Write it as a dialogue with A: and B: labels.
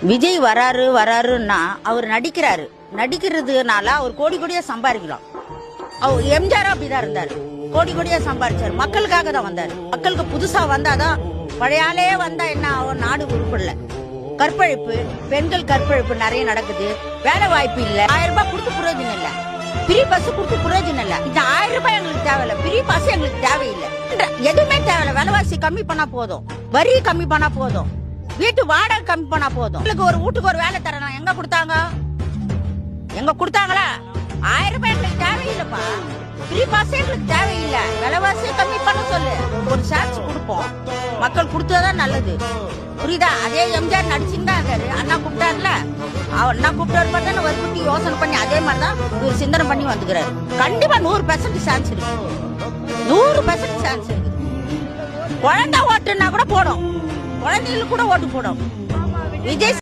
A: விஜய் வராருன்னா அவர் நடிக்கிறதுனால அவர் கோடி கோடியா சம்பாதிக்கலாம். அவர் எம்ஜிஆர் அப்படிதான் இருந்தாரு, கோடி கோடியா சம்பாதிச்சாரு, மக்களுக்காக தான் வந்தாரு. மக்களுக்கு புதுசா வந்தாதான், பழையாலே வந்தா என்ன ஆகும், நாடு உருப்படல. கற்பழிப்பு, பெண்கள் கற்பழிப்பு நிறைய நடக்குது, வேலை வாய்ப்பு இல்ல, 1000 ரூபாய் கொடுத்து பிரயோஜனம் இல்ல, ஃப்ரீ பஸ் கொடுத்து பிரயோஜனம் இல்ல. இந்த 1000 ரூபாய் எங்களுக்கு தேவையில்ல, ஃப்ரீ பஸ் எங்களுக்கு தேவையில்லை, எதுவுமே தேவையில்ல. விலைவாசி கம்மி பண்ணா போதும், வரி கம்மி பண்ணா போதும், வீட்டு வாடகை கம்மி பண்ணா போதும். ஒரு வீட்டுக்கு ஒரு வேலை தரணும், எங்க கொடுத்தாங்களா? 1000 ரூபாய் எங்களுக்கு தேவையில்லைப்பா, ஃப்ரீ பாஸ் எங்களுக்கு தேவையில்லை, விலைவாசியை கம்மி பண்ண சொல்லு, ஒரு சான்ஸ் கொடுப்போம், மக்கள் கொடுத்ததான் நல்லது, புரியுதா? அதே எம்ஜிஆர் நடிச்சுன்னு தான் இருக்காரு, அண்ணா கூப்பிட்டாருல, அண்ணா கூப்பிட்டாரு பார்த்தா வற்புறுத்தி யோசனை பண்ணி அதே மாதிரிதான் இவர் சிந்தனை பண்ணி வந்துக்கிறாரு. கண்டிப்பா 100% சான்ஸ் இருக்கு, 100% சான்ஸ் இருக்கு. குழந்தை ஓட்டுன்னா கூட போடும், குழந்தைகளுக்கு கூட ஓட்டு போடும். விஜய்